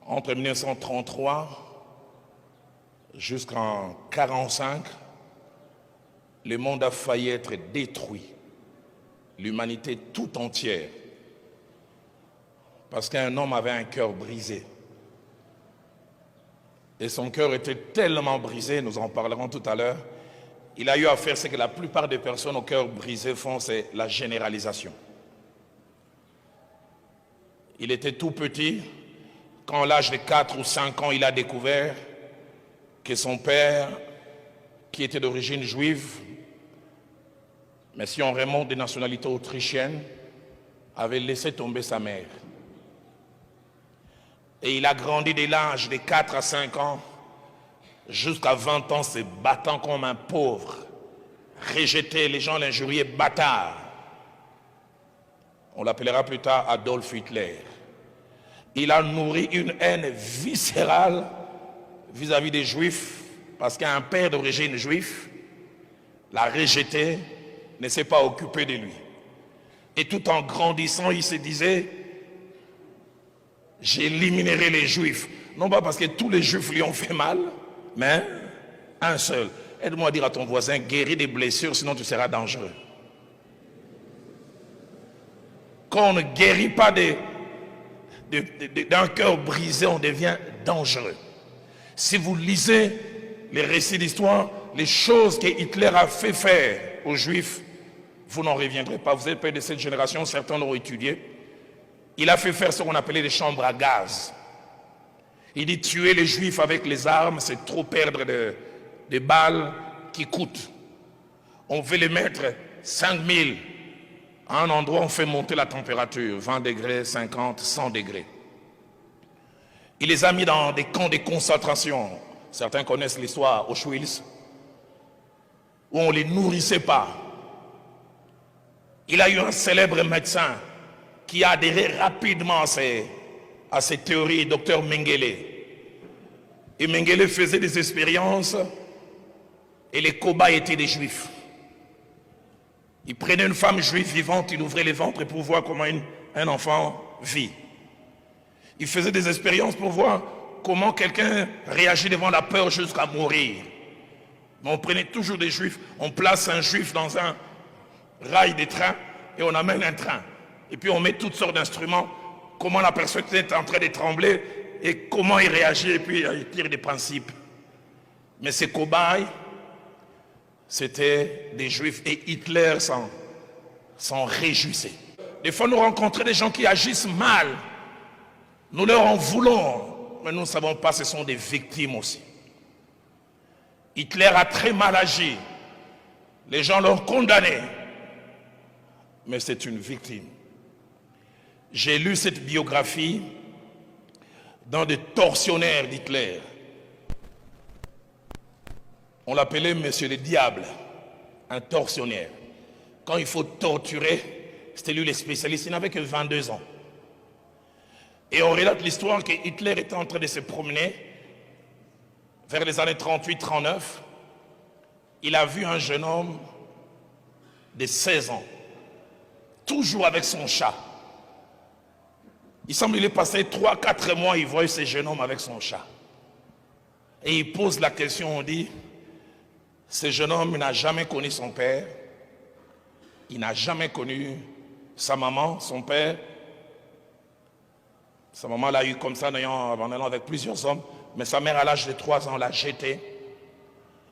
Entre 1933 jusqu'en 1945, le monde a failli être détruit, l'humanité tout entière, parce qu'un homme avait un cœur brisé. Et son cœur était tellement brisé, nous en parlerons tout à l'heure, il a eu à faire ce que la plupart des personnes au cœur brisé font, c'est la généralisation. Il était tout petit, quand à l'âge de 4 ou 5 ans, il a découvert que son père, qui était d'origine juive, mais si on remonte des nationalités autrichiennes, avait laissé tomber sa mère. Et il a grandi dès l'âge de 4 à 5 ans, jusqu'à 20 ans, se battant comme un pauvre, rejeté, les gens l'injuriaient, bâtard. On l'appellera plus tard Adolf Hitler. Il a nourri une haine viscérale vis-à-vis des Juifs, parce qu'un père d'origine juive l'a rejeté, ne s'est pas occupé de lui. Et tout en grandissant, il se disait, j'éliminerai les Juifs. Non pas parce que tous les Juifs lui ont fait mal, mais un seul. Aide-moi à dire à ton voisin, guéris des blessures, sinon tu seras dangereux. Quand on ne guérit pas d'un cœur brisé, on devient dangereux. Si vous lisez les récits d'histoire, les choses que Hitler a fait faire aux Juifs, vous n'en reviendrez pas. Vous êtes pas de cette génération, certains l'ont étudié. Il a fait faire ce qu'on appelait les chambres à gaz. Il dit tuer les Juifs avec les armes, c'est trop perdre des balles qui coûtent. On veut les mettre 5000 à un endroit, on fait monter la température, 20 degrés, 50, 100 degrés. Il les a mis dans des camps de concentration. Certains connaissent l'histoire, Auschwitz, où on ne les nourrissait pas. Il a eu un célèbre médecin qui a adhéré rapidement à ces théories, Dr Mengele. Et Mengele faisait des expériences et les cobayes étaient des Juifs. Il prenait une femme juive vivante, il ouvrait les ventres pour voir comment un enfant vit. Il faisait des expériences pour voir comment quelqu'un réagit devant la peur jusqu'à mourir. Mais on prenait toujours des Juifs, on place un Juif dans un rail de train et on amène un train. Et puis on met toutes sortes d'instruments, comment la personne est en train de trembler et comment il réagit, et puis il tire des principes. Mais ces cobayes, c'était des Juifs et Hitler s'en réjouissait. Des fois nous rencontrons des gens qui agissent mal, nous leur en voulons, mais nous ne savons pas, ce sont des victimes aussi. Hitler a très mal agi, les gens l'ont condamné, mais c'est une victime. J'ai lu cette biographie d'un des tortionnaires d'Hitler. On l'appelait Monsieur le Diable, un tortionnaire. Quand il faut torturer, c'était lui le spécialiste, il n'avait que 22 ans. Et on relate l'histoire que Hitler était en train de se promener vers les années 38-39. Il a vu un jeune homme de 16 ans, toujours avec son chat. Il semble qu'il est passé 3-4 mois, il voit ce jeune homme avec son chat. Et il pose la question, on dit, ce jeune homme n'a jamais connu son père, il n'a jamais connu sa maman, son père. Sa maman l'a eu comme ça, en allant avec plusieurs hommes, mais sa mère, à l'âge de 3 ans, l'a jeté.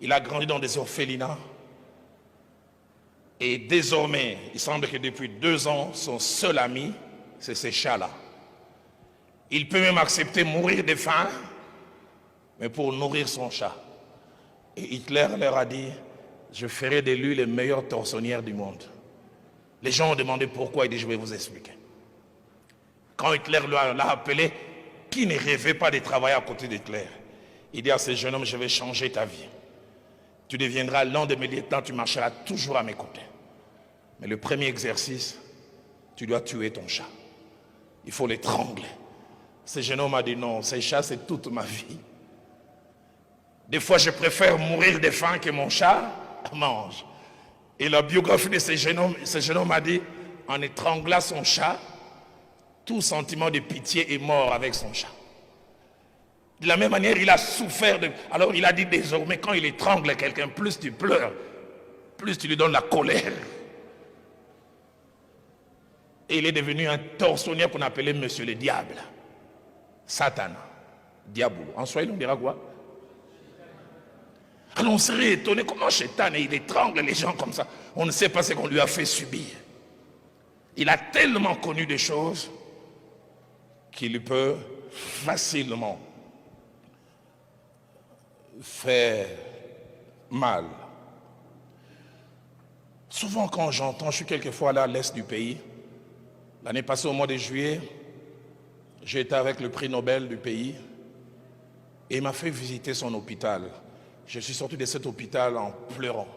Il a grandi dans des orphelinats. Et désormais, il semble que depuis 2 ans, son seul ami, c'est ces chats-là. Il peut même accepter mourir de faim, mais pour nourrir son chat. Et Hitler leur a dit, je ferai de lui le meilleur tortionnaire du monde. Les gens ont demandé pourquoi, il dit, je vais vous expliquer. Quand Hitler l'a appelé, qui ne rêvait pas de travailler à côté d'Hitler? Il dit à ce jeune homme, je vais changer ta vie. Tu deviendras l'un de mes lieutenants, tu marcheras toujours à mes côtés. Mais le premier exercice, tu dois tuer ton chat. Il faut l'étrangler. Ce jeune homme a dit non, ce chat c'est toute ma vie. Des fois je préfère mourir de faim que mon chat mange. Et la biographie de ce jeune homme a dit, en étranglant son chat, tout sentiment de pitié est mort avec son chat. De la même manière, il a souffert. Alors il a dit désormais, quand il étrangle quelqu'un, plus tu pleures, plus tu lui donnes la colère. Et il est devenu un tortionnaire qu'on appelait Monsieur le Diable. Satan. Diabolo. En Swahili, on dira quoi? Alors on serait étonné comment Satan, il étrangle les gens comme ça. On ne sait pas ce qu'on lui a fait subir. Il a tellement connu des choses qu'il peut facilement faire mal. Souvent quand j'entends, je suis quelquefois là à l'est du pays. L'année passée au mois de juillet, j'ai été avec le prix Nobel du pays et il m'a fait visiter son hôpital. Je suis sorti de cet hôpital en pleurant.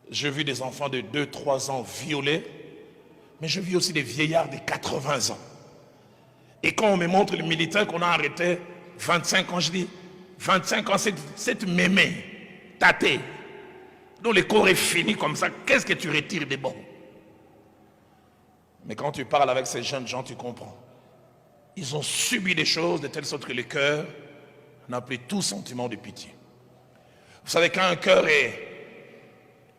J'ai vu des enfants de 2-3 ans violés, mais je vis aussi des vieillards de 80 ans. Et quand on me montre le militaire qu'on a arrêté 25 ans, je dis 25 ans, cette mémé, tâtée, dont le corps est fini comme ça, qu'est-ce que tu retires des bons? Mais quand tu parles avec ces jeunes gens, tu comprends. Ils ont subi des choses de telle sorte que le cœur n'a plus tout sentiment de pitié. Vous savez, quand un cœur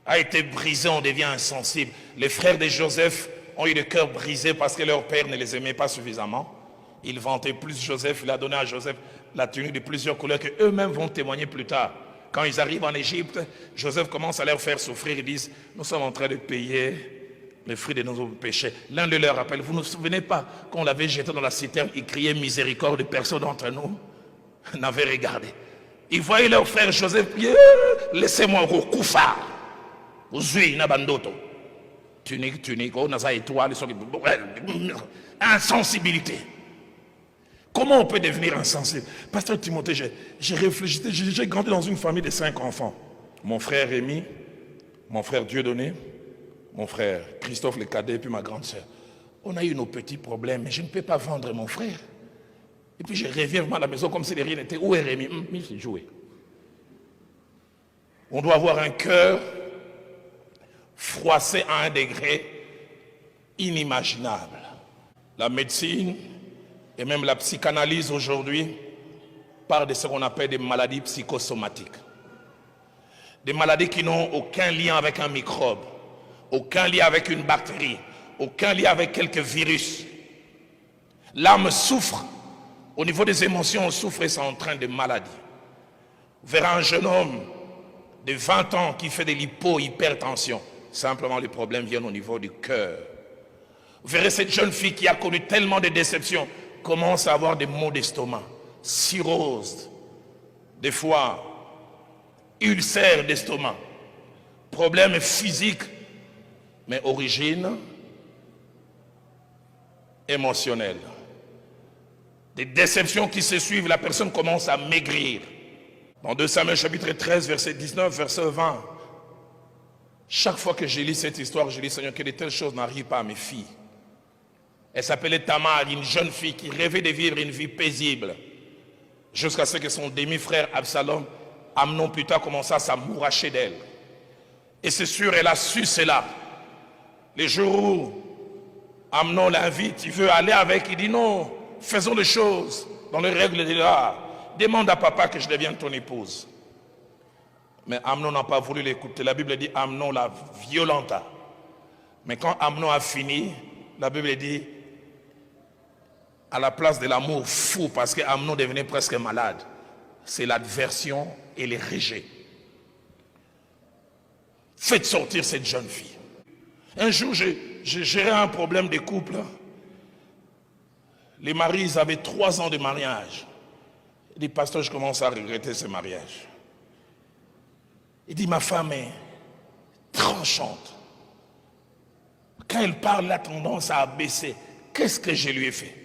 a été brisé, on devient insensible. Les frères de Joseph ont eu le cœur brisé parce que leur père ne les aimait pas suffisamment. Ils vantaient plus Joseph, il a donné à Joseph la tenue de plusieurs couleurs que eux-mêmes vont témoigner plus tard. Quand ils arrivent en Égypte, Joseph commence à leur faire souffrir. Ils disent, nous sommes en train de payer les fruits de nos péchés. L'un de leur rappelle, vous ne vous souvenez pas qu'on l'avait jeté dans la citerne, il criait miséricorde, personne d'entre nous n'avait regardé. Ils voyaient leur frère Joseph prier, laissez-moi recouffa. Uzui nabandoto. Tunique, on a ça étoile, insensibilité. Comment on peut devenir insensible? Pasteur Timothée, j'ai réfléchi, j'ai grandi dans une famille de 5 enfants. Mon frère Rémi, mon frère Dieudonné, mon frère Christophe le cadet, et puis ma grande sœur. On a eu nos petits problèmes, mais je ne peux pas vendre mon frère. Et puis je reviens à la maison comme si de rien n'était. Où est Rémi? Il s'est joué. On doit avoir un cœur froissé à un degré inimaginable. La médecine et même la psychanalyse aujourd'hui parlent de ce qu'on appelle des maladies psychosomatiques. Des maladies qui n'ont aucun lien avec un microbe, aucun lien avec une bactérie, aucun lien avec quelques virus. L'âme souffre. Au niveau des émotions, on souffre et c'est en train de maladie. Vous verrez un jeune homme de 20 ans qui fait de l'hypertension. Simplement, les problèmes viennent au niveau du cœur. Vous verrez cette jeune fille qui a connu tellement de déceptions, commence à avoir des maux d'estomac, cirrhose, des fois, ulcère d'estomac, problèmes physiques, mais origine émotionnelle. Des déceptions qui se suivent, la personne commence à maigrir. Dans 2 Samuel chapitre 13, verset 19, verset 20, chaque fois que je lis cette histoire, je dis, Seigneur, que de telles choses n'arrivent pas à mes filles. Elle s'appelait Tamar, une jeune fille qui rêvait de vivre une vie paisible. Jusqu'à ce que son demi-frère Absalom, Amnon plus tard, commença à s'amouracher d'elle. Et c'est sûr, elle a su cela. Les jours où Amnon l'invite, il veut aller avec, il dit non, faisons les choses dans les règles de l'art. Demande à papa que je devienne ton épouse. Mais Amnon n'a pas voulu l'écouter. La Bible dit Amnon la violenta. Mais quand Amnon a fini, la Bible dit à la place de l'amour fou, parce que Amnon devenait presque malade, c'est l'adversion et les rejets. Faites sortir cette jeune fille. Un jour, j'ai géré un problème de couple. Les maris, ils avaient 3 ans de mariage. Il dit, pasteur, je commence à regretter ce mariage. Il dit, ma femme est tranchante. Quand elle parle, elle a tendance à abaisser. Qu'est-ce que je lui ai fait?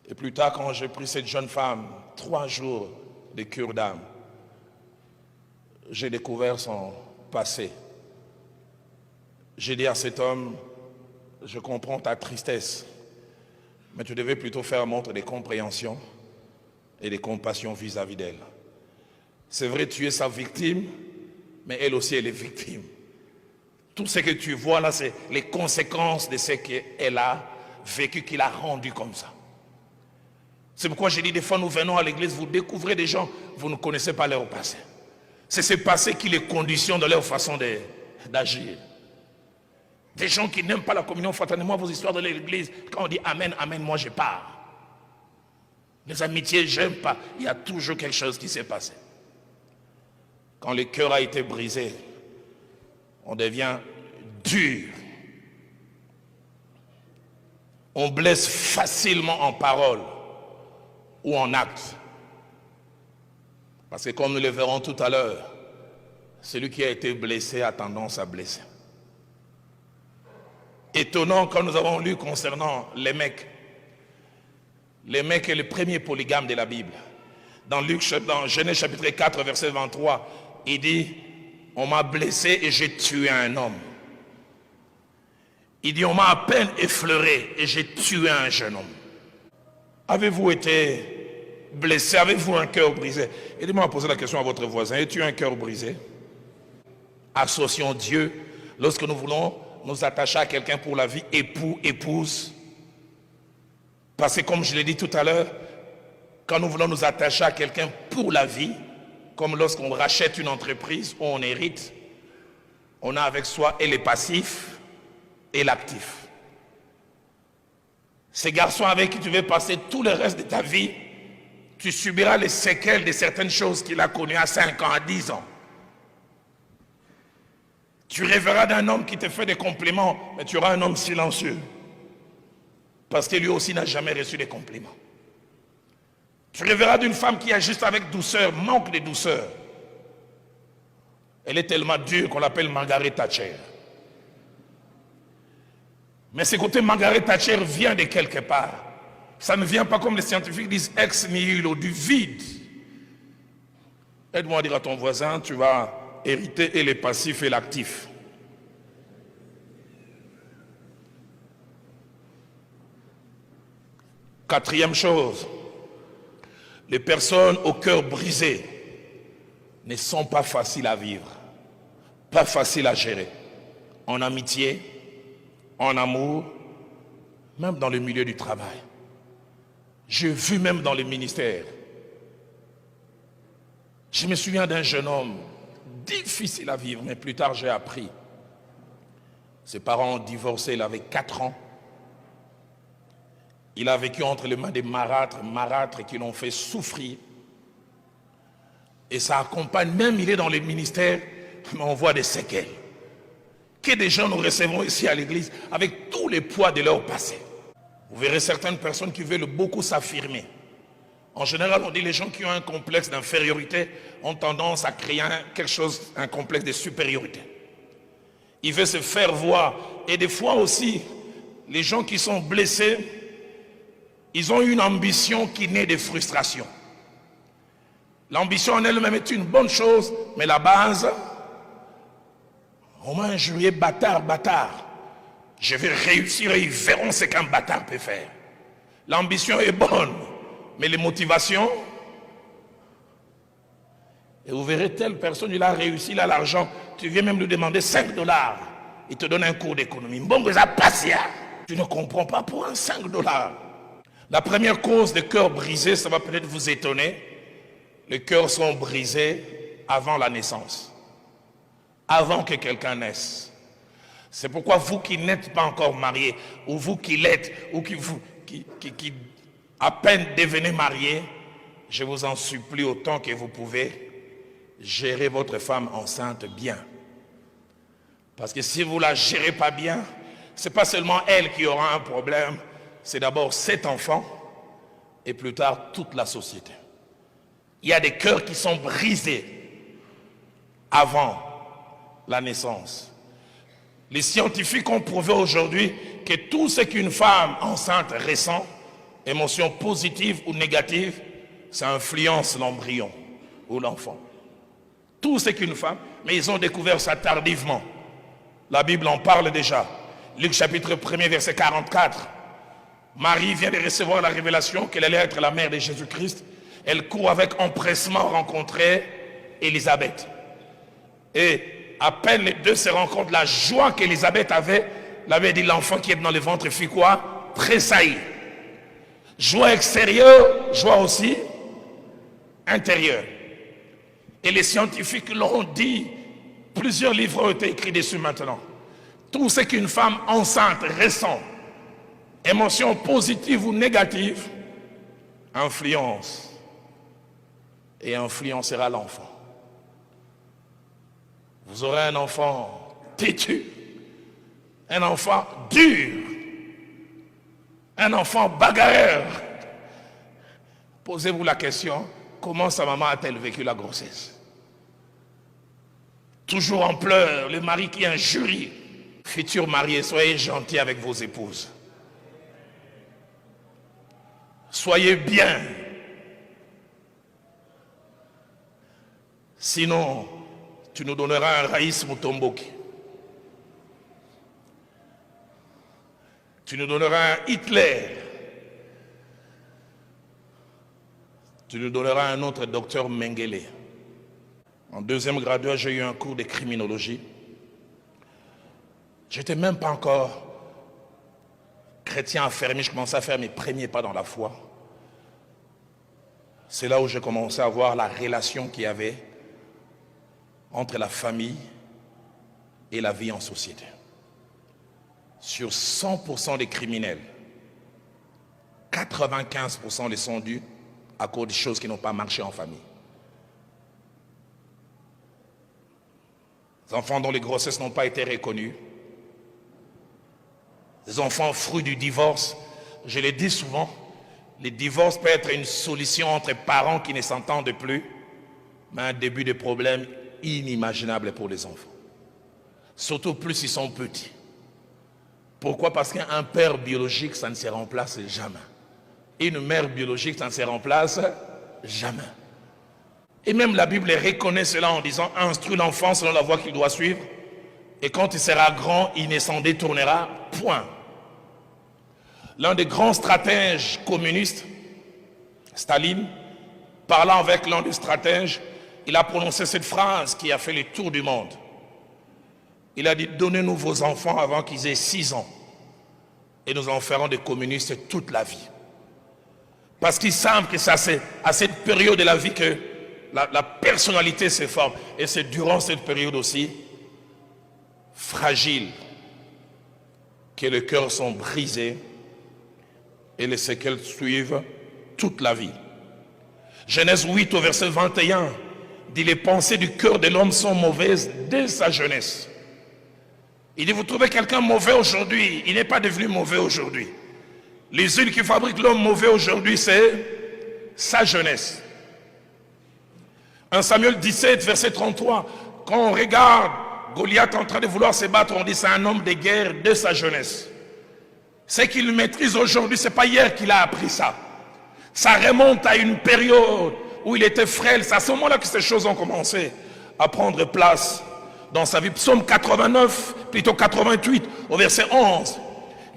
Et plus tard, quand j'ai pris cette jeune femme, 3 jours de cure d'âme, j'ai découvert son passé. J'ai dit à cet homme, je comprends ta tristesse, mais tu devais plutôt faire montre de compréhension et de compassion vis-à-vis d'elle. C'est vrai, tu es sa victime, mais elle aussi, elle est victime. Tout ce que tu vois là, c'est les conséquences de ce qu'elle a vécu, qui l'a rendu comme ça. C'est pourquoi j'ai dit des fois nous venons à l'église, vous découvrez des gens, vous ne connaissez pas leur passé. C'est ce passé qui les conditionne dans leur façon d'agir. Des gens qui n'aiment pas la communion fraternelle, moi vos histoires de l'église, quand on dit Amen, Amen, moi je pars. Les amitiés, j'aime pas. Il y a toujours quelque chose qui s'est passé. Quand le cœur a été brisé, on devient dur. On blesse facilement en parole ou en acte. Parce que comme nous le verrons tout à l'heure, celui qui a été blessé a tendance à blesser. Étonnant quand nous avons lu concernant les mecs. Les mecs est le premier polygame de la Bible. Dans Genèse chapitre 4, verset 23, il dit, on m'a blessé et j'ai tué un homme. Il dit, on m'a à peine effleuré et j'ai tué un jeune homme. Avez-vous été blessé? Avez-vous un cœur brisé? Aidez-moi à poser la question à votre voisin. Es-tu un cœur brisé? Associons Dieu lorsque nous voulons nous attacher à quelqu'un pour la vie, époux, épouse. Parce que comme je l'ai dit tout à l'heure, quand nous voulons nous attacher à quelqu'un pour la vie, comme lorsqu'on rachète une entreprise ou on hérite, on a avec soi et les passifs et l'actif. Ces garçons avec qui tu veux passer tout le reste de ta vie, tu subiras les séquelles de certaines choses qu'il a connues à 5 ans, à 10 ans. Tu rêveras d'un homme qui te fait des compliments, mais tu auras un homme silencieux. Parce que lui aussi n'a jamais reçu des compliments. Tu rêveras d'une femme qui agit avec douceur, manque de douceur. Elle est tellement dure qu'on l'appelle Margaret Thatcher. Mais ce côté Margaret Thatcher vient de quelque part. Ça ne vient pas comme les scientifiques disent ex nihilo, du vide. Aide-moi à dire à ton voisin, tu vas hériter et les passifs et l'actif. Quatrième chose, les personnes au cœur brisé ne sont pas faciles à vivre, pas faciles à gérer. En amitié, en amour, même dans le milieu du travail. J'ai vu même dans les ministères. Je me souviens d'un jeune homme difficile à vivre, mais plus tard j'ai appris. Ses parents ont divorcé, il avait 4 ans. Il a vécu entre les mains des marâtres qui l'ont fait souffrir. Et ça accompagne, même il est dans les ministères, mais on voit des séquelles. Que des gens nous recevons ici à l'église avec tous les poids de leur passé. Vous verrez certaines personnes qui veulent beaucoup s'affirmer. En général, on dit que les gens qui ont un complexe d'infériorité ont tendance à créer un complexe de supériorité. Ils veulent se faire voir. Et des fois aussi, les gens qui sont blessés, ils ont une ambition qui naît de frustration. L'ambition en elle-même est une bonne chose, mais la base, on m'a injurié, bâtard. Je vais réussir et ils verront ce qu'un bâtard peut faire. L'ambition est bonne, mais les motivations, et vous verrez telle personne, il a réussi, il a l'argent, tu viens même lui demander $5, il te donne un cours d'économie. Tu ne comprends pas pour un $5. La première cause de cœur brisé, ça va peut-être vous étonner, les cœurs sont brisés avant la naissance, avant que quelqu'un naisse. C'est pourquoi vous qui n'êtes pas encore mariés, ou vous qui l'êtes, ou qui à peine devenez mariés, je vous en supplie autant que vous pouvez, gérez votre femme enceinte bien. Parce que si vous ne la gérez pas bien, ce n'est pas seulement elle qui aura un problème, c'est d'abord cet enfant et plus tard toute la société. Il y a des cœurs qui sont brisés avant la naissance. Les scientifiques ont prouvé aujourd'hui que tout ce qu'une femme enceinte ressent, émotions positives ou négatives, ça influence l'embryon ou l'enfant. Tout ce qu'une femme, mais ils ont découvert ça tardivement. La Bible en parle déjà. Luc chapitre 1er verset 44. Marie vient de recevoir la révélation qu'elle allait être la mère de Jésus-Christ. Elle court avec empressement rencontrer Élisabeth. Et à peine les deux se rencontrent, la joie qu'Élisabeth avait, l'avait dit l'enfant qui est dans le ventre fit quoi? Tressaillir. Joie extérieure, joie aussi intérieure. Et les scientifiques l'ont dit, plusieurs livres ont été écrits dessus maintenant. Tout ce qu'une femme enceinte ressent, émotions positives ou négatives, influence et influencera l'enfant. Vous aurez un enfant têtu, un enfant dur, un enfant bagarreur. Posez-vous la question, comment sa maman a-t-elle vécu la grossesse? Toujours en pleurs, le mari qui injurie. Futurs mariés, soyez gentils avec vos épouses. Soyez bien. Sinon, tu nous donneras un Raïs Mutomboki. Tu nous donneras un Hitler. Tu nous donneras un autre docteur Mengele. En deuxième graduat, j'ai eu un cours de criminologie. Je n'étais même pas encore chrétien affermi, je commençais à faire mes premiers pas dans la foi. C'est là où j'ai commencé à voir la relation qu'il y avait entre la famille et la vie en société. Sur 100% des criminels, 95% les sont dus à cause des choses qui n'ont pas marché en famille. Les enfants dont les grossesses n'ont pas été reconnues, les enfants fruits du divorce, je le dis souvent, le divorce peut être une solution entre parents qui ne s'entendent plus, mais un début de problème inimaginable pour les enfants. Surtout plus ils sont petits. Pourquoi? Parce qu'un père biologique, ça ne se remplace jamais. Une mère biologique, ça ne se remplace jamais. Et même la Bible reconnaît cela en disant « Instruis l'enfant selon la voie qu'il doit suivre, et quand il sera grand, il ne s'en détournera point. » L'un des grands stratèges communistes, Staline, parlant avec l'un des stratèges, il a prononcé cette phrase qui a fait le tour du monde. Il a dit « Donnez-nous vos enfants avant qu'ils aient 6 ans, et nous en ferons des communistes toute la vie. » Parce qu'ils savent que c'est à cette période de la vie que la personnalité se forme. Et c'est durant cette période aussi fragile que les cœurs sont brisés et les séquelles suivent toute la vie. Genèse 8 au verset 21 dit « Les pensées du cœur de l'homme sont mauvaises dès sa jeunesse. » Il dit « Vous trouvez quelqu'un mauvais aujourd'hui, il n'est pas devenu mauvais aujourd'hui. L'usine qui fabrique l'homme mauvais aujourd'hui, c'est sa jeunesse. » 1 Samuel 17, verset 33, quand on regarde Goliath en train de vouloir se battre, on dit c'est un homme de guerre de sa jeunesse. Ce qu'il maîtrise aujourd'hui, ce n'est pas hier qu'il a appris ça. Ça remonte à une période où il était frêle. C'est à ce moment-là que ces choses ont commencé à prendre place dans sa vie. Psaume 89, plutôt 88, au verset 11.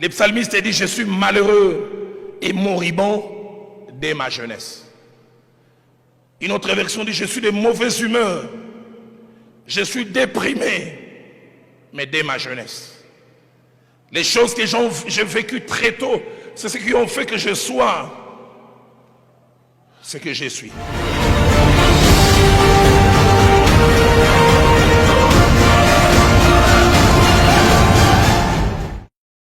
Les psalmistes disent « Je suis malheureux et moribond dès ma jeunesse. » Une autre version dit « Je suis de mauvaise humeur. Je suis déprimé, mais dès ma jeunesse. » Les choses que j'ai vécues très tôt, c'est ce qui ont fait que je sois ce que je suis.